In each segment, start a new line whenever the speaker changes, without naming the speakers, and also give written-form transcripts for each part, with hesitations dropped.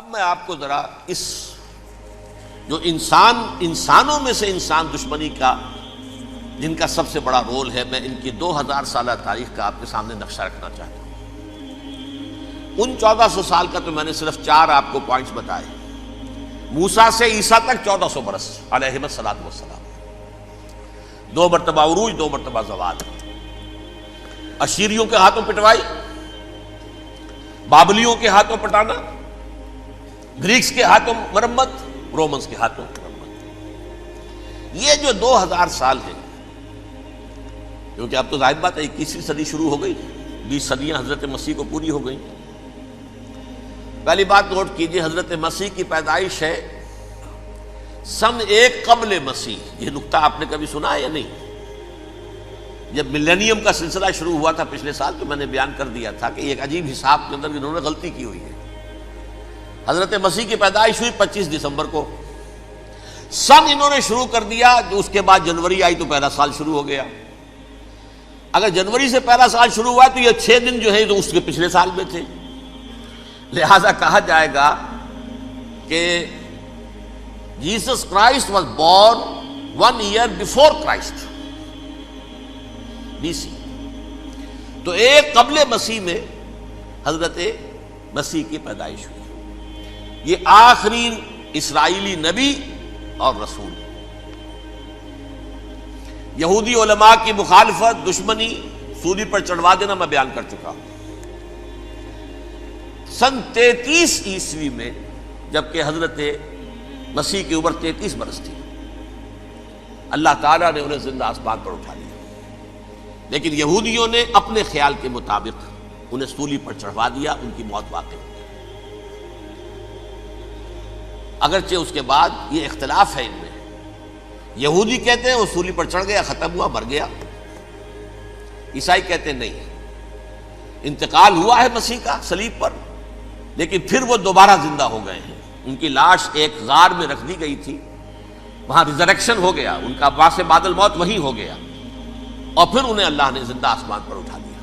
اب میں آپ کو ذرا اس جو انسانوں میں سے انسان دشمنی کا جن کا سب سے بڑا رول ہے، میں ان کی 2000 سالہ تاریخ کا آپ کے سامنے نقشہ رکھنا چاہتا ہوں۔ ان 1400 سال کا تو میں نے صرف 4 آپ کو پوائنٹس بتائے۔ موسیٰ سے عیسیٰ تک 1400 برس علیہ الصلوۃ والسلام، 2 مرتبہ عروج، 2 مرتبہ زوال، اشیریوں کے ہاتھوں پٹوائی، بابلیوں کے ہاتھوں پٹانا، گریکس کے ہاتھوں مرمت، رومنز کے ہاتھوں مرمت۔ یہ جو 2000 سال ہے، کیونکہ اب تو ظاہر بات ہے 21ویں صدی شروع ہو گئی، 20 صدیاں حضرت مسیح کو پوری ہو گئی۔ پہلی بات نوٹ کیجئے، حضرت مسیح کی پیدائش ہے سن 1 قبل مسیح۔ یہ نقطہ آپ نے کبھی سنا ہے یا نہیں؟ جب ملینیم کا سلسلہ شروع ہوا تھا پچھلے سال، تو میں نے بیان کر دیا تھا کہ ایک عجیب حساب کے اندر انہوں نے غلطی کی ہوئی ہے۔ حضرت مسیح کی پیدائش ہوئی 25 دسمبر کو، سن انہوں نے شروع کر دیا، جو اس کے بعد جنوری آئی تو پہلا سال شروع ہو گیا۔ اگر جنوری سے پہلا سال شروع ہوا تو یہ 6 دن جو ہے تو اس کے پچھلے سال میں تھے، لہذا کہا جائے گا کہ Jesus Christ was born 1 year before Christ, BC۔ تو 1 قبل مسیح میں حضرت مسیح کی پیدائش ہوئی۔ یہ آخری اسرائیلی نبی اور رسول۔ یہودی علماء کی مخالفت، دشمنی، سولی پر چڑھوا دینا میں بیان کر چکا ہوں۔ سن 33 عیسوی میں، جبکہ حضرت مسیح کی عمر 33 برس تھی، اللہ تعالیٰ نے انہیں زندہ آسمان پر اٹھا لیا، لیکن یہودیوں نے اپنے خیال کے مطابق انہیں سولی پر چڑھوا دیا، ان کی موت واقع ہو گئی۔ اگرچہ اس کے بعد یہ اختلاف ہے ان میں، یہودی کہتے ہیں وہ سولی پر چڑھ گیا، ختم ہوا، مر گیا۔ عیسائی کہتے ہیں نہیں، انتقال ہوا ہے مسیح کا صلیب پر، لیکن پھر وہ دوبارہ زندہ ہو گئے ہیں۔ ان کی لاش ایک غار میں رکھ دی گئی تھی، وہاں ریزریکشن ہو گیا، ان کا باعث بعد الموت وہی ہو گیا، اور پھر انہیں اللہ نے زندہ آسمان پر اٹھا دیا۔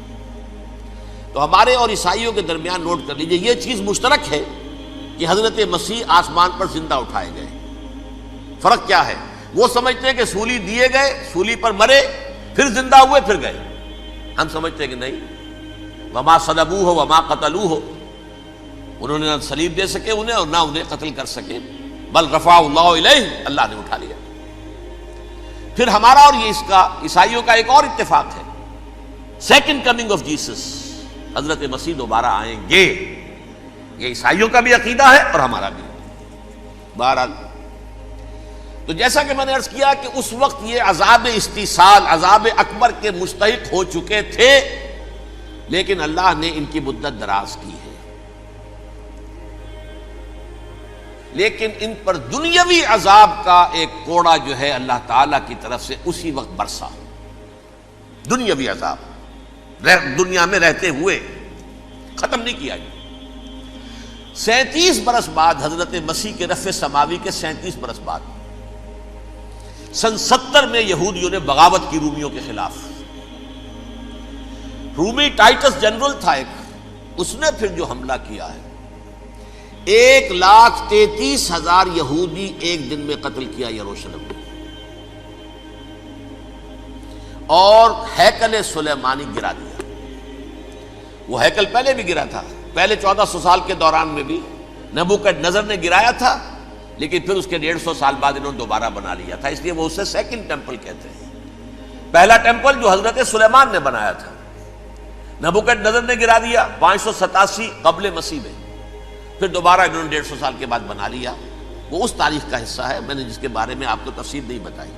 تو ہمارے اور عیسائیوں کے درمیان نوٹ کر لیجئے، یہ چیز مشترک ہے کہ حضرت مسیح آسمان پر زندہ اٹھائے گئے۔ فرق کیا ہے؟ وہ سمجھتے ہیں کہ سولی دیے گئے، سولی پر مرے، پھر زندہ ہوئے، پھر گئے۔ ہم سمجھتے ہیں کہ نہیں، وما صلبوہ وما قتلوہ، انہوں نے نہ صلیب دے سکے انہیں اور نہ انہیں قتل کر سکے، بل رفع اللہ الیہ، اللہ نے اٹھا لیا۔ پھر ہمارا اور یہ اس کا عیسائیوں کا ایک اور اتفاق ہے، سیکنڈ کمنگ آف جیسس، حضرت مسیح دوبارہ آئیں گے۔ یہ عیسائیوں کا بھی عقیدہ ہے اور ہمارا بھی۔ بہرحال تو جیسا کہ میں نے عرض کیا کہ اس وقت یہ عذاب استیصال، عذاب اکبر کے مستحق ہو چکے تھے، لیکن اللہ نے ان کی مدت دراز کی ہے۔ لیکن ان پر دنیاوی عذاب کا ایک کوڑا جو ہے اللہ تعالیٰ کی طرف سے اسی وقت برسا، دنیاوی عذاب دنیا میں رہتے ہوئے ختم نہیں کیا۔ 37 برس بعد، حضرت مسیح کے رفع سماوی کے 37 برس بعد، سن 70 میں یہودیوں نے بغاوت کی رومیوں کے خلاف۔ رومی ٹائٹس جنرل تھا ایک، اس نے پھر جو حملہ کیا ہے، 1,33,000 یہودی ایک دن میں قتل کیا یروشلم میں، اور ہیکل سلیمانی گرا دیا۔ وہ ہیکل پہلے بھی گرا تھا، پہلے 1400 سال کے دوران میں بھی نبوکڈنیزر نے گرایا تھا، لیکن پھر اس کے 150 سال بعد انہوں نے دوبارہ بنا لیا تھا، اس لیے وہ اسے سیکنڈ ٹیمپل کہتے ہیں۔ پہلا ٹیمپل جو حضرت سلیمان نے بنایا تھا، نبوکڈنیزر نے گرا دیا 587 قبل مسیح میں، پھر دوبارہ انہوں نے 150 سال کے بعد بنا لیا۔ وہ اس تاریخ کا حصہ ہے، میں نے جس کے بارے میں آپ کو تفصیل نہیں بتائی۔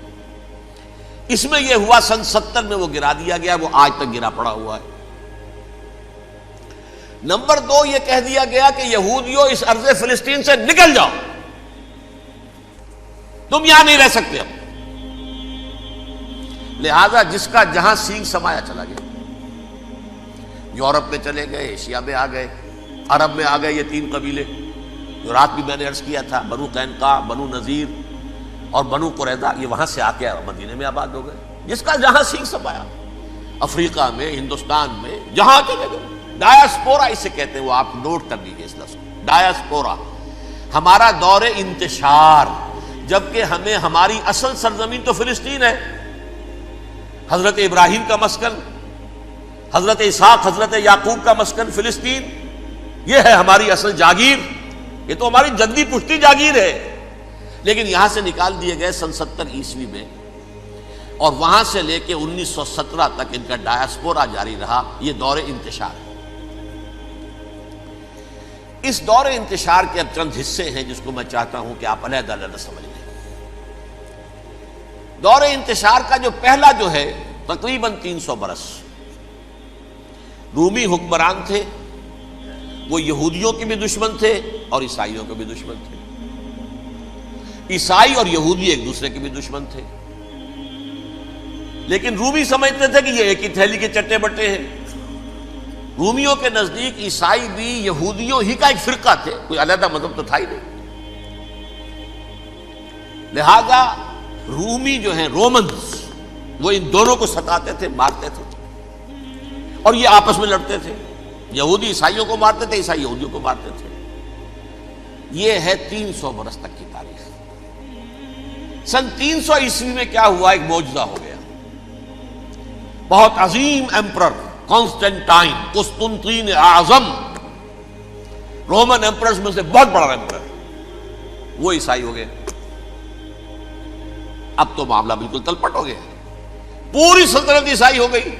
اس میں یہ ہوا سن 70 میں وہ گرا دیا گیا، وہ آج تک گرا پڑا ہوا ہے۔ نمبر 2، یہ کہہ دیا گیا کہ یہودیوں اس ارض فلسطین سے نکل جاؤ، تم یہاں نہیں رہ سکتے اب۔ لہذا جس کا جہاں سینگ سمایا چلا گیا، یورپ میں چلے گئے، ایشیا میں آ گئے، عرب میں آ گئے، یہ 3 قبیلے جو رات بھی میں نے عرض کیا تھا، بنو قینقاع، بنو نذیر اور بنو قریظہ، یہ وہاں سے آ کے مدینے میں آباد ہو گئے۔ جس کا جہاں سینگ سمایا، افریقہ میں، ہندوستان میں، جہاں چلے گئے، ڈایاسپورا اسے کہتے ہیں، وہ آپ نوٹ کر لیجیے اس لفظ کو، ڈایاسپورا، ہمارا دور انتشار، جبکہ ہمیں ہماری اصل سرزمین تو فلسطین ہے، حضرت ابراہیم کا مسکن، حضرت اسحاق حضرت یعقوب کا مسکن فلسطین، یہ ہے ہماری اصل جاگیر، یہ تو ہماری جدی پشتی جاگیر ہے، لیکن یہاں سے نکال دیے گئے سن 70 عیسوی میں، اور وہاں سے لے کے 1917 تک ان کا ڈایاسپورا جاری رہا۔ یہ دور انتشار ہے۔ اس دور انتشار کے اب چند حصے ہیں جس کو میں چاہتا ہوں کہ آپ علیحدہ علیحدہ سمجھ لیں۔ دور انتشار کا جو پہلا جو ہے تقریباً 300 برس رومی حکمران تھے، وہ یہودیوں کے بھی دشمن تھے اور عیسائیوں کے بھی دشمن تھے، عیسائی اور یہودی ایک دوسرے کے بھی دشمن تھے، لیکن رومی سمجھتے تھے کہ یہ ایک ہی تھیلی کے چٹے بٹے ہیں۔ رومیوں کے نزدیک عیسائی بھی یہودیوں ہی کا ایک فرقہ تھے، کوئی علیحدہ مذہب تو تھا ہی نہیں، لہذا رومی جو ہیں رومنز وہ ان دونوں کو ستاتے تھے، مارتے تھے، اور یہ آپس میں لڑتے تھے، یہودی عیسائیوں کو مارتے تھے، عیسائی یہودیوں کو مارتے تھے۔ یہ ہے 300 برس تک کی تاریخ۔ سن 300 عیسوی میں کیا ہوا؟ ایک معجزہ ہو گیا۔ بہت عظیم ایمپرر کانسٹینٹائن، قسطنطین اعظم، رومن ایمپررز میں سے بہت بڑا ایمپرر، وہ عیسائی ہو گئے۔ اب تو معاملہ بالکل تلپٹ ہو گیا، پوری سلطنت عیسائی ہو گئی۔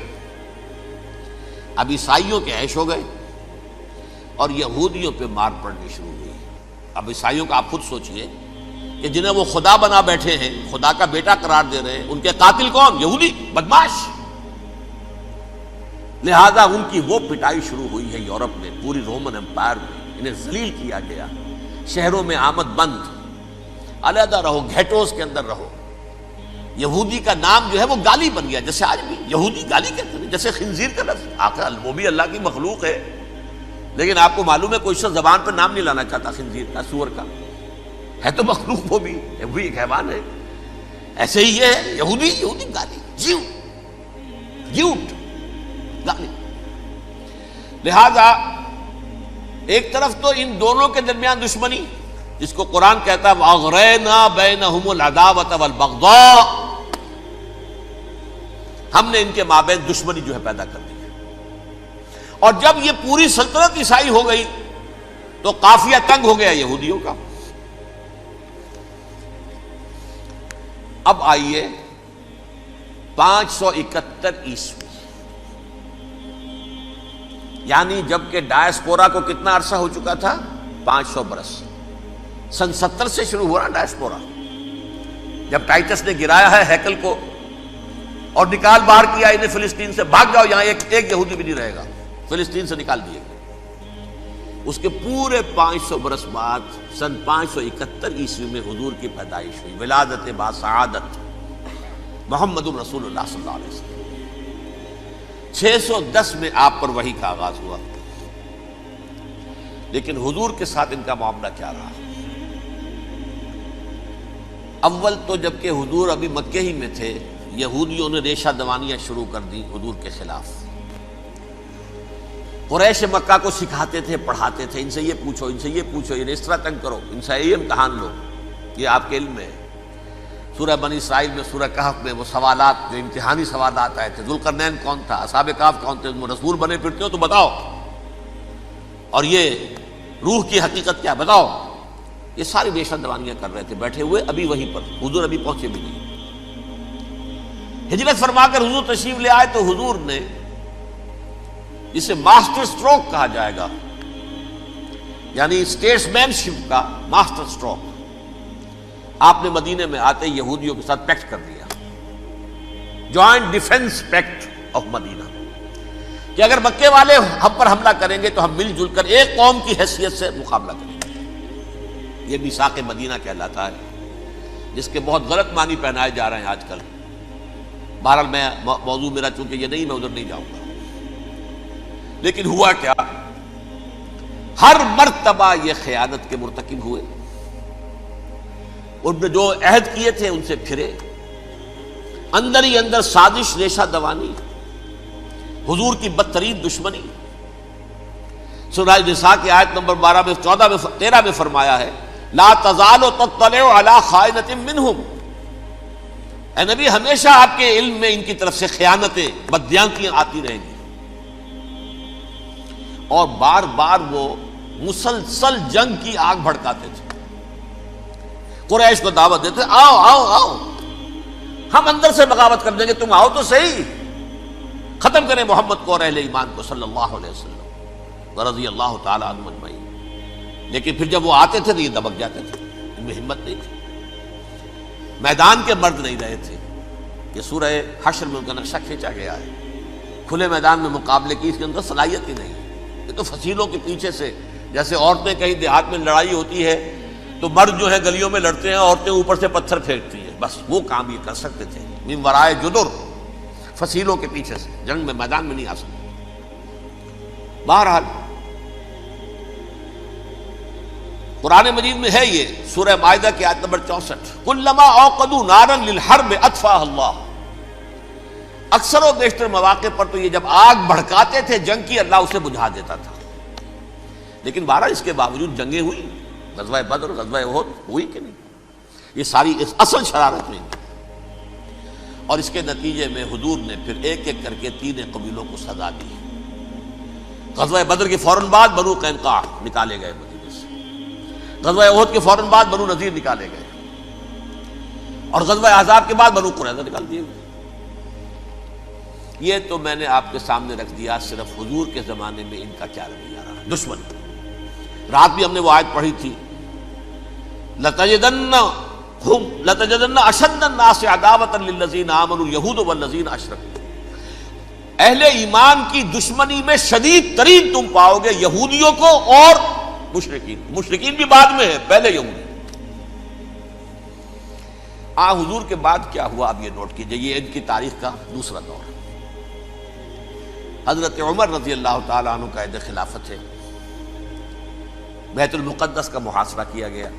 اب عیسائیوں کے عیش ہو گئے اور یہودیوں پہ مار پڑنی شروع ہوئی۔ اب عیسائیوں کا آپ خود سوچئے کہ جنہیں وہ خدا بنا بیٹھے ہیں، خدا کا بیٹا قرار دے رہے ہیں، ان کے قاتل کون؟ یہودی بدماش۔ لہذا ان کی وہ پٹائی شروع ہوئی ہے یورپ میں، پوری رومن امپائر میں انہیں ذلیل کیا گیا، شہروں میں آمد بند، علیحدہ رہو، گھیٹوز کے اندر رہو۔ یہودی کا نام جو ہے وہ گالی بن گیا، جیسے آج بھی یہودی گالی کہتے ہیں، جیسے خنزیر کا لفظ، آخر وہ بھی اللہ کی مخلوق ہے، لیکن آپ کو معلوم ہے کوئی شخص زبان پہ نام نہیں لانا چاہتا خنزیر کا، سور کا، ہے تو مخلوق، وہ بھی ایک حیوان ہے۔ ایسے ہی یہ ہے یہودی، یہودی گالی، جیوٹ گالی۔ لہذا ایک طرف تو ان دونوں کے درمیان دشمنی، جس کو قرآن کہتا ہے وَأَغْرَيْنَا بَيْنَهُمُ الْعَدَاوَةَ وَالْبَغْضَاءَ، ہم نے ان کے مابین دشمنی جو ہے پیدا کر دی ہے۔ اور جب یہ پوری سلطنت عیسائی ہو گئی تو قافیہ تنگ ہو گیا یہودیوں کا۔ اب آئیے 571 عیسوی، یعنی جب کہ ڈایاسپورا کو کتنا عرصہ ہو چکا تھا؟ 500 برس۔ سن 70 سے شروع ہوا نا ڈایاسپورا، جب ٹائٹس نے گرایا ہے ہیکل کو اور نکال باہر کیا انہیں فلسطین سے، بھاگ جاؤ یہاں ایک یہودی بھی نہیں رہے گا، فلسطین سے نکال دیے گئے۔ اس کے پورے 500 برس بعد سن 571 عیسوی میں حضور کی پیدائش ہوئی، ولادت با سعادت محمد رسول اللہ صلی اللہ علیہ وسلم۔ 610 میں آپ پر وحی کا آغاز ہوا، لیکن حضور کے ساتھ ان کا معاملہ کیا رہا؟ اول تو جبکہ حضور ابھی مکے ہی میں تھے، یہودیوں نے ریشہ دوانیاں شروع کر دی حضور کے خلاف۔ قریش مکہ کو سکھاتے تھے، پڑھاتے تھے، ان سے یہ پوچھو، ان سے یہ پوچھو، انہیں اس طرح تنگ کرو، ان سے یہ امتحان لو، یہ آپ کے علم میں ہے۔ سورہ بنی اسرائیل میں، سورہ کہف میں وہ سوالات، جو امتحانی سوالات آئے تھے، ذوالقرنین کون تھا، اصحاب کہف کون تھے، تم رسول بنے پھرتے ہو تو بتاؤ، اور یہ روح کی حقیقت کیا بتاؤ۔ یہ ساری ریشہ دوانیاں کر رہے تھے بیٹھے ہوئے، ابھی وہیں پر حضور ابھی پہنچے بھی نہیں۔ ہجرت فرما کر حضور تشریف لے آئے تو حضور نے، جسے ماسٹر سٹروک کہا جائے گا، یعنی اسٹیٹس مین شپ کا ماسٹر سٹروک، آپ نے مدینے میں آتے یہودیوں کے ساتھ پیکٹ کر دیا، جوائنٹ ڈیفنس پیکٹ آف مدینہ، کہ اگر مکے والے ہم پر حملہ کریں گے تو ہم مل جل کر ایک قوم کی حیثیت سے مقابلہ کریں گے۔ یہ میثاق مدینہ کہلاتا ہے، جس کے بہت غلط معنی پہنائے جا رہے ہیں آج کل۔ بہرحال میں موضوع میرا چونکہ یہ نہیں، میں ادھر نہیں جاؤں گا، لیکن ہوا کیا؟ ہر مرتبہ یہ خیانت کے مرتکب ہوئے، ان نے جو عہد کیے تھے ان سے پھرے، اندر ہی اندر سازش، ریشہ دوانی، حضور کی بدترین دشمنی۔ سورہ نساء کی آیت نمبر 12 میں 14 میں 13 میں فرمایا ہے لا تزال تطلع علی خائنۃ منہم، اے نبی ہمیشہ آپ کے علم میں ان کی طرف سے خیانتیں، بددیانتیاں آتی رہیں گی. اور بار بار وہ مسلسل جنگ کی آگ بھڑکاتے تھے. قریش کو دعوت دیتے، آؤ آؤ آؤ ہم اندر سے بغاوت کر دیں گے، تم آؤ تو صحیح، ختم کریں محمد کو اور اہل ایمان کو صلی اللہ علیہ وسلم ورضی اللہ تعالی عنہم اجمعین. لیکن پھر جب وہ آتے تھے تو یہ دبک جاتے تھے، ان میں ہمت نہیں تھی. میدان کے مرد نہیں رہے تھے. یہ سورہ حشر میں ان کا نقشہ کھینچا گیا ہے. کھلے میدان میں مقابلے کی اس کے اندر صلاحیت ہی نہیں. یہ تو فصیلوں کے پیچھے سے، جیسے عورتیں کہیں دیہات میں لڑائی ہوتی ہے تو مرد جو ہے گلیوں میں لڑتے ہیں، عورتیں اوپر سے پتھر پھینکتی ہیں، بس وہ کام یہ کر سکتے تھے. من ورائے جدر، فصیلوں کے پیچھے سے، جنگ میں میدان میں نہیں آ سکتے. بہرحال قرآن مجید میں ہے یہ سورہ مائدہ کی آیت نمبر 64، کلما اوقدوا نارا للحرب اطفاها اللہ. اکثر و بیشتر مواقع پر تو یہ جب آگ بھڑکاتے تھے جنگ کی، اللہ اسے بجھا دیتا تھا. لیکن بہرحال اس کے باوجود جنگیں ہوئی، غزوہ بدر، غزوہ احد ہوئی کہ نہیں؟ یہ ساری اس اصل شرارت میں. اور اس کے نتیجے میں حضور نے پھر ایک ایک کر کے 3 قبیلوں کو سزا دی. غزوہ بدر کے فوراً بعد بنو قینقاع نکالے گئے مدینے سے، غزوہ احد کے فوراً بعد بنو نذیر نکالے گئے، اور غزوہ احزاب کے بعد بنو قریظہ نکال دیے گئے. یہ تو میں نے آپ کے سامنے رکھ دیا صرف حضور کے زمانے میں ان کا کیا رویہ رہا. دشمن، رات بھی ہم نے وہ آیت پڑھی تھی، لَتَجِدَنَّ أَشَدَّ النَّاسِ عَدَاوَةً لِلَّذِينَ آمَنُوا الْيَهُودُ وَالَّذِينَ أَشْرَكُوا. اہل ایمان کی دشمنی میں شدید ترین تم پاؤ گے یہودیوں کو اور مشرکین. مشرکین بھی بعد میں ہے، پہلے یہودی. حضور کے بعد کیا ہوا اب یہ نوٹ کیجئے، یہ ان کی تاریخ کا دوسرا دور. حضرت عمر رضی اللہ تعالیٰ عنہ قائد خلافت ہے. بیت المقدس کا محاصرہ کیا گیا،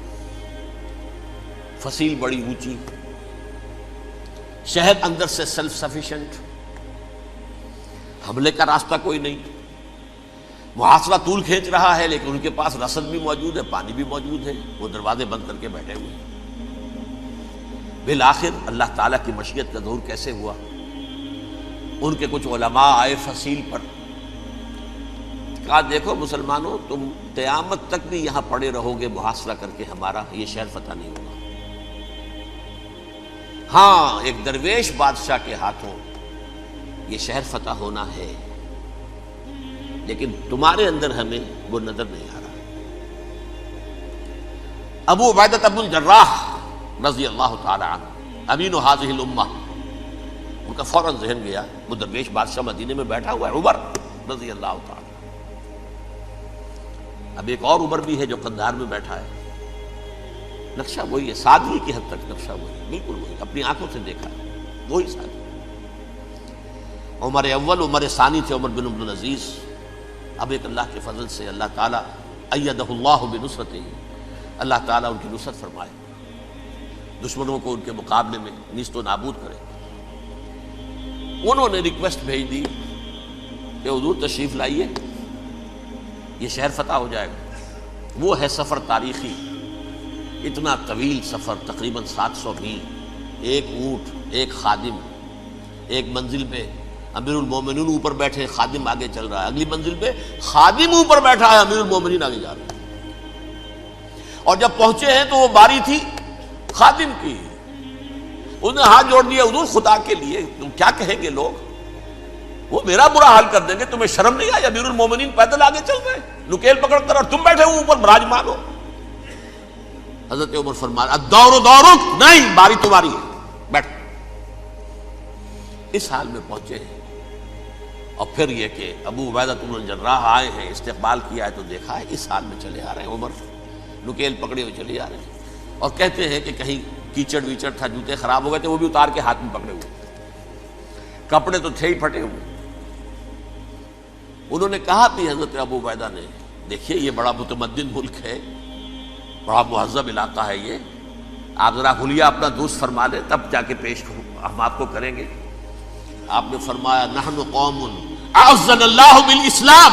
فصیل بڑی اونچی، شہر اندر سے سیلف سفیشینٹ، حملے کا راستہ کوئی نہیں. محاصرہ طول کھینچ رہا ہے لیکن ان کے پاس رسد بھی موجود ہے، پانی بھی موجود ہے، وہ دروازے بند کر کے بیٹھے ہوئے ہیں. بالآخر اللہ تعالیٰ کی مشیت کا ظہور کیسے ہوا؟ ان کے کچھ علماء آئے فصیل پر، کہا دیکھو مسلمانوں، تم قیامت تک بھی یہاں پڑے رہو گے محاصرہ کر کے، ہمارا یہ شہر فتح نہیں ہوگا. ہاں ایک درویش بادشاہ کے ہاتھوں یہ شہر فتح ہونا ہے، لیکن تمہارے اندر ہمیں وہ نظر نہیں آ رہا. ابو عبیدہ بن الجراح رضی اللہ تعالی عنہ، امین هذه الامہ، ان کا فوراً ذہن گیا وہ درویش بادشاہ مدینے میں بیٹھا ہوا ہے، عمر رضی اللہ تعالی. اب ایک اور عمر بھی ہے جو قندھار میں بیٹھا ہے. نقشہ وہی ہے، سادگی کی حد تک نقشہ وہی، بالکل وہی، اپنی آنکھوں سے دیکھا ہے، وہی سادگی. عمر اول، عمر ثانی تھے عمر بن عبد العزیز. اب ایک اللہ کے فضل سے اللہ تعالیٰ ایدہ اللہ بنصرتہ، اللہ تعالیٰ ان کی نصرت فرمائے، دشمنوں کو ان کے مقابلے میں نیست و نابود کرے. انہوں نے ریکویسٹ بھیج دی کہ حضور تشریف لائیے، یہ شہر فتح ہو جائے گا. وہ ہے سفر تاریخی، اتنا طویل سفر، تقریباً 700 میل، ایک اونٹ، ایک خادم، ایک منزل پہ امیر المومنین اوپر بیٹھے، خادم آگے چل رہا ہے، اگلی منزل پہ خادم اوپر بیٹھا ہے، امیر المومنین آگے جا رہے ہیں. اور جب پہنچے ہیں تو وہ باری تھی خادم کی. انہوں نے ہاتھ جوڑ دیا، حضور خدا کے لیے تم کیا کہیں گے لوگ، وہ میرا برا حال کر دیں گے، تمہیں شرم نہیں آئی؟ امیر المومنین پیدل آگے چل رہے ہیں نکیل پکڑ کر، اور تم بیٹھے ہو اوپر براجمان ہو. حضرت عمر فرمایا الدور دورک، نہیں باری تمہاری ہے، بیٹھ. اس حال میں پہنچے ہیں. اور پھر یہ کہ ابو عبیدہ بن الجراح آئے ہیں، استقبال کیا ہے تو دیکھا ہے اس حال میں چلے آ رہے ہیں. عمر نکیل پکڑے ہوئے چلے آ رہے ہیں، اور کہتے ہیں کہ کہیں کیچڑ ویچڑ تھا، جوتے خراب ہو گئے تھے، وہ بھی اتار کے ہاتھ میں پکڑے ہوئے، کپڑے تو تھے ہی پھٹے ہوئے. انہوں نے کہا بھی حضرت ابو عبیدہ نے، دیکھیے یہ بڑا متمدن ملک ہے، بڑا مہذب علاقہ ہے یہ، آپ ذرا حلیہ اپنا درست فرما لیں تب جا کے پیش ہم آپ کو کریں گے. آپ نے فرمایا نحن قوم اعزنا اللہ بالاسلام،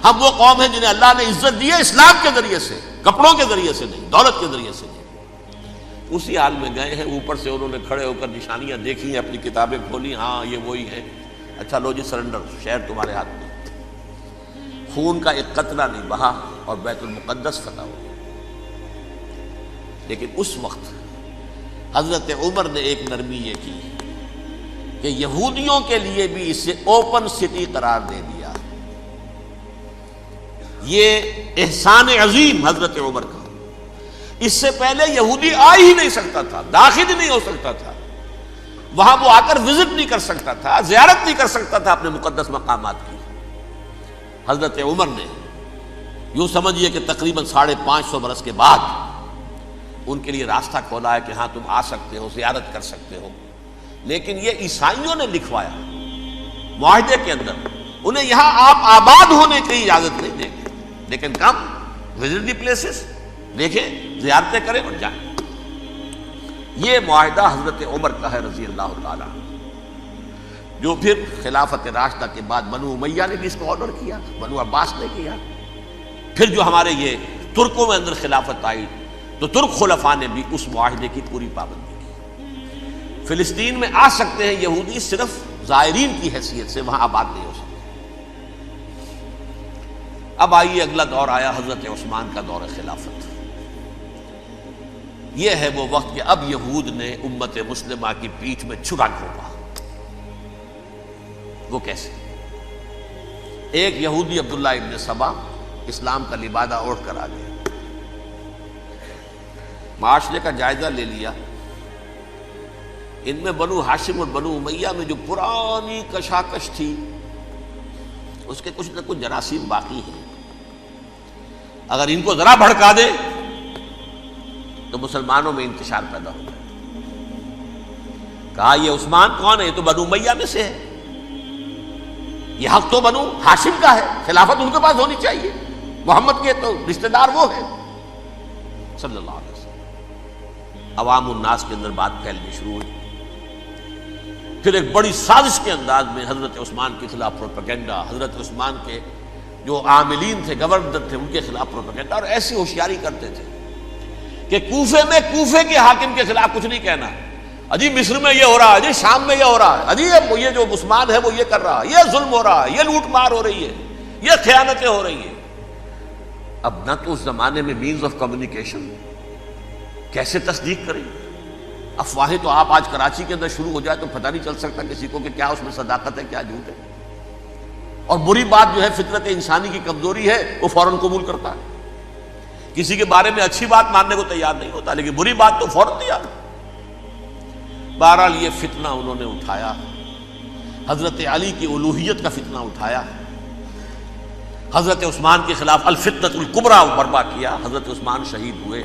ہم وہ قوم ہیں جنہیں اللہ نے عزت دی ہے اسلام کے ذریعے سے، کپڑوں کے ذریعے سے نہیں، دولت کے ذریعے سے نہیں۔ اسی حال میں گئے ہیں، اوپر سے انہوں نے کھڑے ہو کر نشانیاں دیکھی ہیں، اپنی کتابیں کھولی، ہاں یہ وہی ہے، اچھا لو جی سرنڈر، شہر تمہارے ہاتھ میں۔ خون کا ایک قطرہ نہیں بہا اور بیت المقدس فتح ہو گیا۔ لیکن اس وقت حضرت عمر نے ایک نرمی یہ کی کہ یہودیوں کے لیے بھی اسے اوپن سٹی قرار دے دیا۔ یہ احسان عظیم حضرت عمر کا، اس سے پہلے یہودی آ ہی نہیں سکتا تھا، داخل ہی نہیں ہو سکتا تھا، وہاں وہ آ کر وزٹ نہیں کر سکتا تھا، زیارت نہیں کر سکتا تھا اپنے مقدس مقامات کی۔ حضرت عمر نے یوں سمجھیے کہ تقریباً 550 برس کے بعد ان کے لیے راستہ کھولا ہے کہ ہاں تم آ سکتے ہو، زیارت کر سکتے ہو۔ لیکن یہ عیسائیوں نے لکھوایا معاہدے کے اندر، انہیں یہاں آپ آباد ہونے کی اجازت نہیں دیں گے، لیکن کم وزٹ دی پلیسز، دیکھیں زیارتیں کریں اور جائیں۔ یہ معاہدہ حضرت عمر کا ہے رضی اللہ تعالیٰ، جو پھر خلافت راشدہ کے بعد بنو امیہ نے بھی اس کو آنر کیا، بنو عباس نے کیا۔ پھر جو ہمارے یہ ترکوں میں اندر خلافت آئی تو ترک خلفاء نے بھی اس معاہدے کی پوری پابندی کی۔ فلسطین میں آ سکتے ہیں یہودی صرف زائرین کی حیثیت سے، وہاں آباد نہیں ہو سکتے۔ اب آئیے اگلا دور آیا حضرت عثمان کا دور خلافت۔ یہ ہے وہ وقت کہ اب یہود نے امت مسلمہ کی پیٹھ میں چھرا گھونپا۔ وہ کیسے؟ ایک یہودی عبداللہ ابن سبا اسلام کا لبادہ اوڑھ کر آ گیا، معاشرے کا جائزہ لے لیا، ان میں بنو ہاشم اور بنو امیہ میں جو پرانی کشاکش تھی اس کے کچھ نہ کچھ جراثیم باقی ہیں، اگر ان کو ذرا بھڑکا دے تو مسلمانوں میں انتشار پیدا ہو جائے۔ کہا یہ عثمان کون ہے؟ یہ تو بنو امیہ میں سے ہے، یہ حق تو بنو ہاشم کا ہے، خلافت ان کے پاس ہونی چاہیے، محمد کے تو رشتہ دار وہ ہیں صلی اللہ علیہ وسلم۔ عوام الناس کے اندر بات پھیلنی شروع ہوئی۔ پھر ایک بڑی سازش کے انداز میں حضرت عثمان کے خلاف پروپیگنڈا، حضرت عثمان کے جو عاملین تھے، گورنر تھے، ان کے خلاف پروپیگنڈا، اور ایسی ہوشیاری کرتے تھے کہ کوفے میں کوفے کے حاکم کے خلاف کچھ نہیں کہنا، اجی مصر میں یہ ہو رہا ہے، اجی شام میں یہ ہو رہا ہے، اجی یہ جو عثمان ہے وہ یہ کر رہا ہے، یہ ظلم ہو رہا ہے، یہ لوٹ مار ہو رہی ہے، یہ خیانتیں ہو رہی ہیں۔ اب نہ تو اس زمانے میں مینز آف کمیونیکیشن، کیسے تصدیق کریں؟ افواہیں تو آپ آج کراچی کے اندر شروع ہو جائے تو پتہ نہیں چل سکتا کسی کو کہ کیا اس میں صداقت ہے کیا جھوٹ ہے، اور بری بات جو ہے فطرت انسانی کی کمزوری ہے وہ فوراً قبول کرتا ہے، کسی کے بارے میں اچھی بات ماننے کو تیار نہیں ہوتا، لیکن بری بات تو فوراً تیار۔ بہرحال یہ فتنہ انہوں نے اٹھایا، حضرت علی کی الوہیت کا فتنہ اٹھایا، حضرت عثمان کے خلاف الفتنۃ الکبریٰ برپا کیا، حضرت عثمان شہید ہوئے۔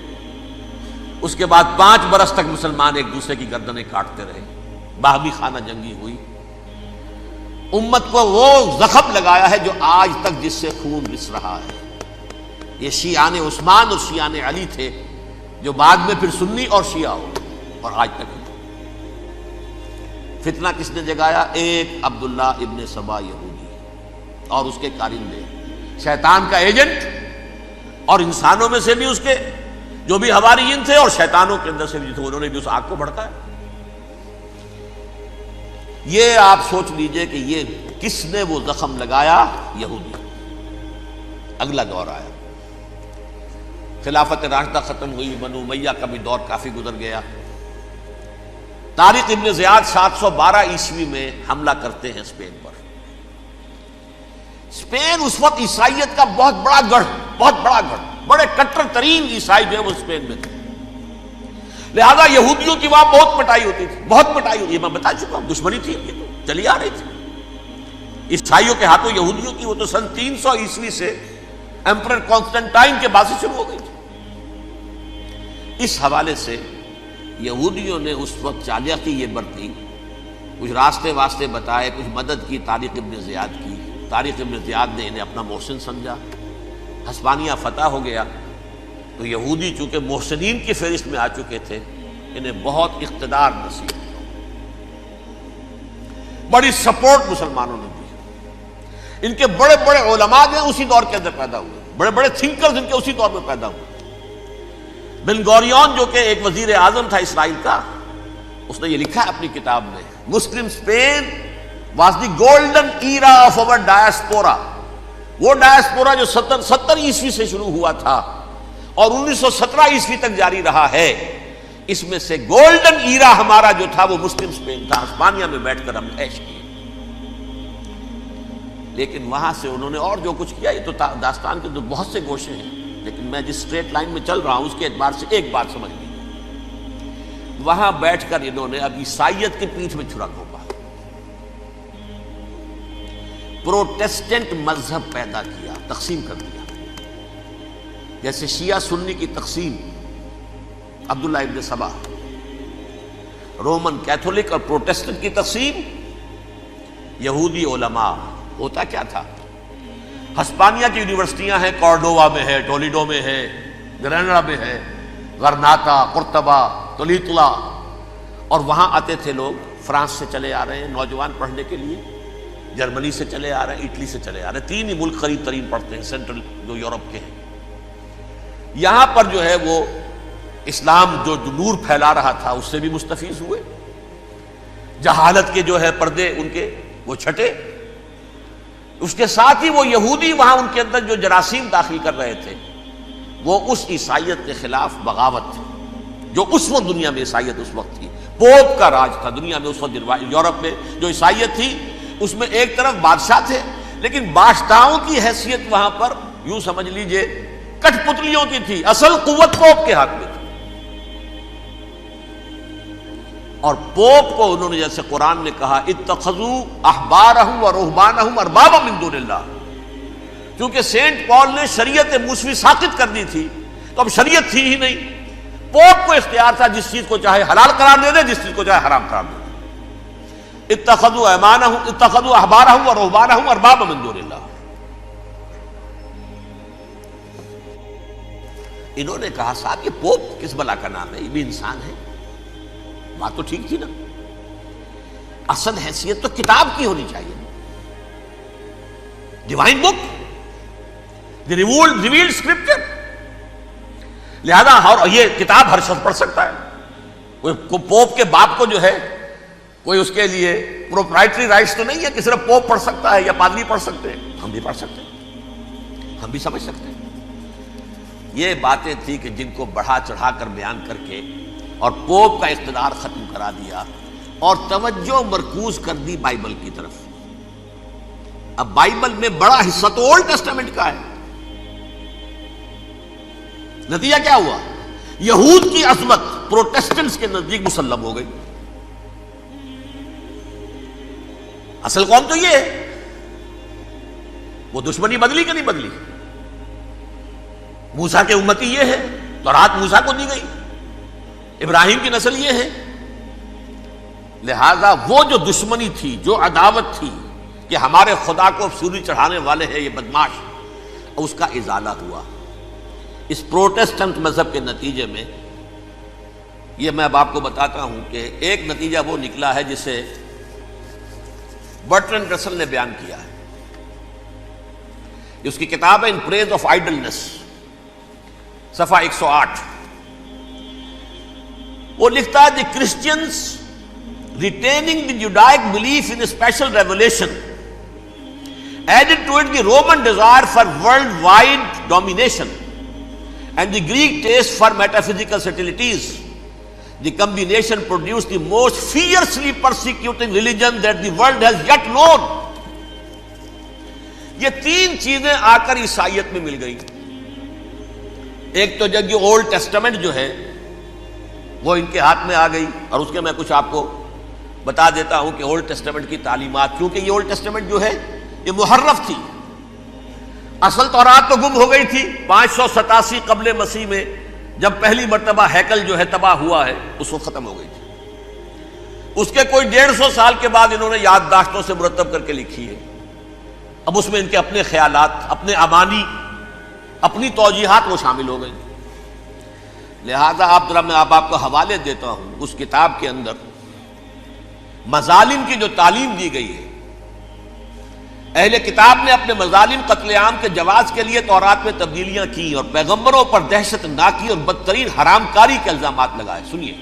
اس کے بعد 5 برس تک مسلمان ایک دوسرے کی گردنیں کاٹتے رہے، باہمی خانہ جنگی ہوئی، امت کو وہ زخم لگایا ہے جو آج تک جس سے خون رس رہا ہے۔ یہ شیعان عثمان اور شیعان علی تھے جو بعد میں پھر سنی اور شیعہ ہو، اور آج تک فتنہ کس نے جگایا؟ ایک عبداللہ ابن سبا یہودی اور اس کے کارندے، شیطان کا ایجنٹ، اور انسانوں میں سے بھی اس کے جو بھی حواریین تھے اور شیطانوں کے اندر سے بھی تھے، انہوں نے بھی اس آگ کو بھڑکایا۔ یہ آپ سوچ لیجئے کہ یہ کس نے وہ زخم لگایا؟ یہودی۔ اگلا دور آیا، خلافت راشدہ ختم ہوئی، بنو امیہ کا بھی دور کافی گزر گیا۔ طارق ابن زیاد 712 عیسوی میں حملہ کرتے ہیں اسپین پر۔ اسپین اس وقت عیسائیت کا بہت بڑا گڑھ، بڑے کٹر ترین عیسائی جو ہے وہ اسپین میں تھے، لہذا یہودیوں کی وہاں بہت پٹائی ہوتی تھی، یہ میں بتا چکا ہوں، دشمنی تھی، یہ تو چلی آ رہی تھی عیسائیوں کے ہاتھوں یہودیوں کی، وہ تو سن 300 عیسوی سے ایمپرر کانسٹنٹائن کے بعد سے شروع ہو گئی تھی۔ اس حوالے سے یہودیوں نے اس وقت چالاکی یہ برتی، کچھ راستے واسطے بتائے، کچھ مدد کی طارق ابن زیاد کی۔ طارق ابن زیاد نے انہیں اپنا محسن سمجھا، ہسپانیہ فتح ہو گیا تو یہودی چونکہ محسنین کی فہرست میں آ چکے تھے، انہیں بہت اقتدار نصیب ہوا، بڑی سپورٹ مسلمانوں نے دی۔ ان کے بڑے بڑے علماء جو ہیں اسی دور کے اندر پیدا ہوئے، بڑے بڑے تھنکرز ان کے اسی دور میں پیدا ہوئے۔ بن گوریون جو کہ ایک وزیر اعظم تھا اسرائیل کا، اس نے یہ لکھا ہے اپنی کتاب میں، Muslim Spain was the golden era of our diaspora, وہ ڈائسپورا جو 70 عیسوی سے شروع ہوا تھا اور 1917 عیسوی تک جاری رہا ہے، اس میں سے گولڈن ایرا ہمارا جو تھا وہ مسلم اسپین تھا، ہسپانیہ میں بیٹھ کر ہم عیش کیے۔ لیکن وہاں سے انہوں نے اور جو کچھ کیا، یہ تو داستان کے تو بہت سے گوشے ہیں، لیکن میں جس اسٹریٹ لائن میں چل رہا ہوں اس کے اعتبار سے ایک بات سمجھ لیجیے، وہاں بیٹھ کر انہوں نے اب عیسائیت کی پیٹھ میں چھرا گھونپا، پروٹیسٹنٹ مذہب پیدا کیا، تقسیم کر دیا، جیسے شیعہ سنی کی تقسیم، عبداللہ ابن سبا، رومن کیتھولک اور پروٹیسٹنٹ کی تقسیم، یہودی علماء۔ ہوتا کیا تھا، ہسپانیہ کی یونیورسٹیاں ہیں، کارڈووا میں ہے، ٹولیڈو میں ہے، گریناڈا میں ہے، غرناطہ، قرطبہ، تولیتلا، اور وہاں آتے تھے لوگ، فرانس سے چلے آ رہے ہیں نوجوان پڑھنے کے لیے، جرمنی سے چلے آ رہے ہیں، اٹلی سے چلے آ رہے ہیں، 3 ہی ملک قریب ترین پڑھتے ہیں سینٹرل جو یورپ کے ہیں۔ یہاں پر جو ہے وہ اسلام جو نور پھیلا رہا تھا اس سے بھی مستفیض ہوئے، جہالت کے جو ہے پردے ان کے وہ چھٹے، اس کے ساتھ ہی وہ یہودی وہاں ان کے اندر جو جراثیم داخل کر رہے تھے وہ اس عیسائیت کے خلاف بغاوت تھی، جو اس وقت دنیا میں عیسائیت اس وقت تھی، پوپ کا راج تھا دنیا میں اس وقت، یورپ میں جو عیسائیت تھی اس میں ایک طرف بادشاہ تھے، لیکن بادشاہوں کی حیثیت وہاں پر یوں سمجھ لیجئے کٹ پتلیوں کی تھی، اصل قوت پوپ کے ہاتھ میں تھی۔ اور پوپ کو انہوں نے جیسے قرآن نے کہا اتخذوا احبارهم ورهبانهم اربابا من دون اللہ، کیونکہ سینٹ پال نے شریعت موسوی ساقط کر دی تھی تو اب شریعت تھی ہی نہیں، پوپ کو اختیار تھا جس چیز کو چاہے حلال قرار دے دے، جس چیز کو چاہے حرام قرار دے دے۔ اتخذوا احبارهم ورهبانهم اربابا من دون اللہ۔ انہوں نے کہا صاحب یہ پوپ کس بلا کا نام ہے، یہ بھی انسان ہے، بات تو ٹھیک تھی نا، اصل حیثیت تو کتاب کی ہونی چاہیے، ڈیوائن بک، دی ریویلڈ اسکرپچر، لہذا یہ کتاب ہر شخص پڑھ سکتا ہے، کوئی پوپ کے باپ کو جو ہے کوئی اس کے لیے پروپرائٹری رائٹس تو نہیں ہے کہ صرف پوپ پڑھ سکتا ہے یا پادری پڑھ سکتے ہیں، ہم بھی پڑھ سکتے ہیں، ہم بھی سمجھ سکتے ہیں۔ یہ باتیں تھی کہ جن کو بڑھا چڑھا کر بیان کر کے اور پوپ کا اقتدار ختم کرا دیا اور توجہ مرکوز کر دی بائبل کی طرف۔ اب بائبل میں بڑا حصہ تو اولڈ ٹیسٹامنٹ کا ہے، نتیجہ کیا ہوا، یہود کی عظمت پروٹیسٹنٹس کے نزدیک مسلم ہو گئی۔ اصل قوم تو یہ ہے، وہ دشمنی بدلی کہ نہیں بدلی، موسیٰ کے امتی یہ ہے، تورات موسیٰ کو دی گئی، ابراہیم کی نسل یہ ہے، لہذا وہ جو دشمنی تھی، جو عداوت تھی کہ ہمارے خدا کو سوری چڑھانے والے ہیں یہ بدماش، اس کا ازالہ ہوا اس پروٹیسٹنٹ مذہب کے نتیجے میں۔ یہ میں اب آپ کو بتاتا ہوں کہ ایک نتیجہ وہ نکلا ہے جسے برٹرنڈ رسل نے بیان کیا ہے، اس کی کتاب ہے ان پریز آف آئیڈلنس، صفحہ 108۔ وہ لکھتا ہے the Christians retaining the Judaic belief in special revelation added to it the Roman desire for worldwide domination and the Greek taste for metaphysical subtleties. The combination produced the most fiercely persecuting religion that the world has yet known. یہ 3 چیزیں آ کر عیسائیت میں مل گئی۔ ایک تو جب یہ اولڈ ٹیسٹامنٹ جو ہے وہ ان کے ہاتھ میں آ گئی، اور اس کے میں کچھ آپ کو بتا دیتا ہوں کہ اولڈ ٹیسٹامنٹ کی تعلیمات، کیونکہ یہ اولڈ ٹیسٹامنٹ جو ہے یہ محرف تھی، اصل تورات تو گم ہو گئی تھی 587 قبل مسیح میں، جب پہلی مرتبہ ہیکل جو ہے تباہ ہوا ہے اس وقت ختم ہو گئی تھی۔ اس کے کوئی 150 سال کے بعد انہوں نے یادداشتوں سے مرتب کر کے لکھی ہے، اب اس میں ان کے اپنے خیالات، اپنے امانی، اپنی توجیحات وہ شامل ہو گئی۔ لہذا میں آپ کو حوالے دیتا ہوں، اس کتاب کے اندر مظالم کی جو تعلیم دی گئی ہے، اہل کتاب نے اپنے مظالم قتل عام کے جواز کے لیے تورات میں تبدیلیاں کی اور پیغمبروں پر دہشت ناکی اور بدترین حرام کاری کے الزامات لگائے. سنیے،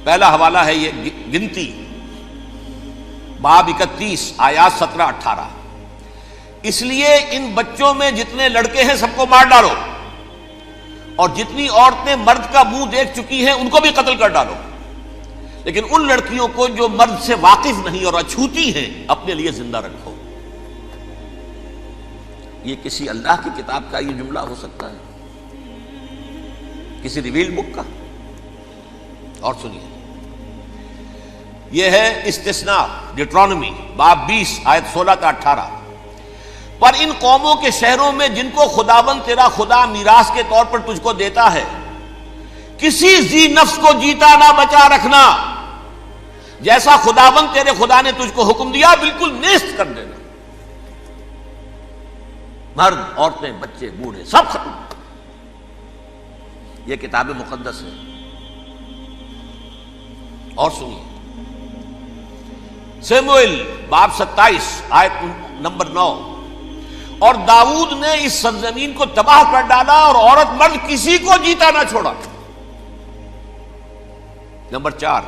پہلا حوالہ ہے یہ گنتی باب 31 آیات 17-18. اس لیے ان بچوں میں جتنے لڑکے ہیں سب کو مار ڈالو، اور جتنی عورتیں مرد کا منہ دیکھ چکی ہیں ان کو بھی قتل کر ڈالو، لیکن ان لڑکیوں کو جو مرد سے واقف نہیں اور اچھوتی ہیں اپنے لیے زندہ رکھو. یہ کسی اللہ کی کتاب کا یہ جملہ ہو سکتا ہے؟ کسی ریویل بک کا؟ اور سنیے، یہ ہے استثناء ڈیٹرانومی باب 20 آیت 16-18. پر ان قوموں کے شہروں میں جن کو خداوند تیرا خدا میراث کے طور پر تجھ کو دیتا ہے، کسی ذی نفس کو جیتا نہ بچا رکھنا، جیسا خداوند تیرے خدا نے تجھ کو حکم دیا بالکل نیست کر دینا. مرد، عورتیں، بچے، بوڑھے سب ختم. یہ کتاب مقدس ہے. اور سنیے، سموئیل باب 27 آیت نمبر 9. اور داؤد نے اس سرزمین کو تباہ کر ڈالا اور عورت مرد کسی کو جیتا نہ چھوڑا. نمبر 4،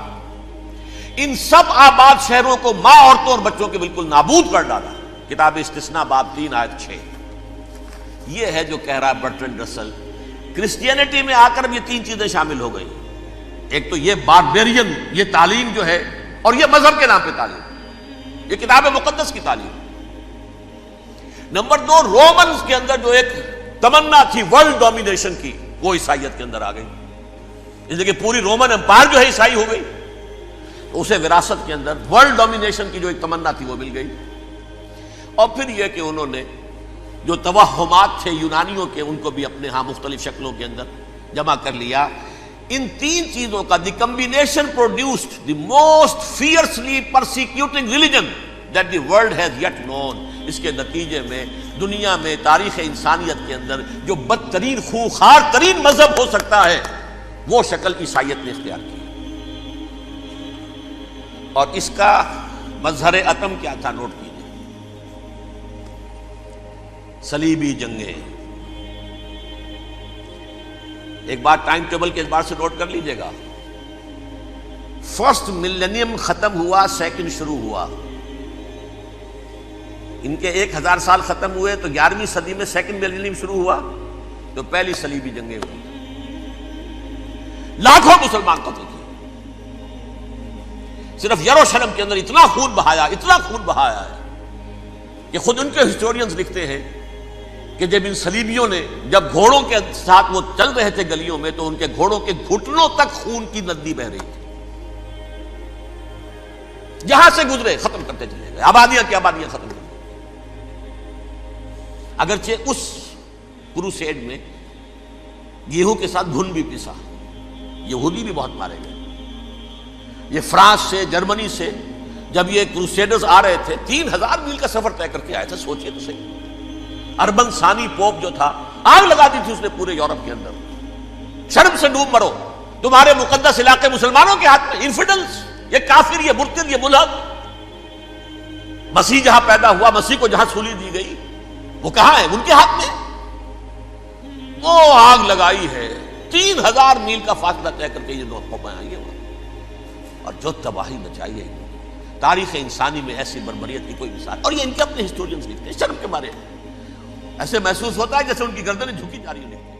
ان سب آباد شہروں کو ماں، عورتوں اور بچوں کے بالکل نابود کر ڈالا. کتاب استثناء باب 3 آیت 6. یہ ہے جو کہہ رہا ہے برٹرنڈ رسل، کرسچینٹی میں آ کر اب یہ تین چیزیں شامل ہو گئی. ایک تو یہ باربیرین یہ تعلیم جو ہے، اور یہ مذہب کے نام پہ تعلیم، یہ کتاب مقدس کی تعلیم. نمبر 2، رومنز کے اندر جو ایک تمنا تھی ورلڈ ڈومینیشن کی، وہ عیسائیت کے اندر آ گئی. اس لیے کہ پوری رومن امپائر جو ہے عیسائی ہو گئی، تو اسے وراثت کے اندر ورلڈ ڈومینیشن کی جو ایک تمنا تھی وہ مل گئی. اور پھر یہ کہ انہوں نے جو توہمات تھے یونانیوں کے، ان کو بھی اپنے ہاں مختلف شکلوں کے اندر جمع کر لیا. ان تین چیزوں کا the combination produced the most fiercely persecuting religion that the world has yet known. اس کے نتیجے میں دنیا میں تاریخ انسانیت کے اندر جو بدترین خوخار ترین مذہب ہو سکتا ہے وہ شکل عیسائیت نے اختیار کی. اور اس کا مظہر عتم کیا تھا؟ نوٹ کیجیے، صلیبی جنگیں. ایک بات ٹائم ٹیبل کے اعتبار سے نوٹ کر لیجئے گا. فرسٹ ملینیم ختم ہوا، سیکنڈ شروع ہوا. ان کے 1000 سال ختم ہوئے تو 11ویں صدی میں سیکنڈ ملینیم شروع ہوا، تو پہلی صلیبی جنگیں ہوئی. لاکھوں مسلمان قتل کیے. صرف یروشلم کے اندر اتنا خون بہایا ہے کہ خود ان کے ہسٹورینز لکھتے ہیں کہ جب ان صلیبیوں نے جب گھوڑوں کے ساتھ وہ چل رہے تھے گلیوں میں، تو ان کے گھوڑوں کے گھٹنوں تک خون کی ندی بہ رہی تھی. جہاں سے گزرے ختم کرتے چلے گئے، آبادیاں کی آبادیاں ختم کر. اگرچہ اس کروسیڈ میں گیہوں کے ساتھ گھن بھی پیسا، یہودی بھی بہت مارے گئے. یہ فرانس سے، جرمنی سے جب یہ کروسیڈرز آ رہے تھے، 3000 میل کا سفر طے کر کے آئے تھے. سوچئے تو صحیح. اربن ثانی پوپ جو تھا، آگ لگا دی تھی اس نے پورے یورپ کے اندر. شرم سے ڈوب مرو، تمہارے مقدس علاقے مسلمانوں کے ہاتھ میں. انفیڈلز، یہ کافر، یہ مرتد، یہ ملحد. مسیح جہاں پیدا ہوا، مسیح کو جہاں سولی دی گئی، وہ کہاں ہے؟ ان کے ہاتھ میں. وہ آگ لگائی ہے، 3000 میل کا فاصلہ طے کر کے یہ قومیں آئی ہیں، اور جو تباہی مچائی ہے. تاریخ انسانی میں ایسی بربریت کی کوئی مثال. اور یہ ان کے اپنے ہسٹورینز لکھتے ہیں. شرم کے مارے ایسے محسوس ہوتا ہے جیسے ان کی گردنیں جھکی جا رہی ہیں.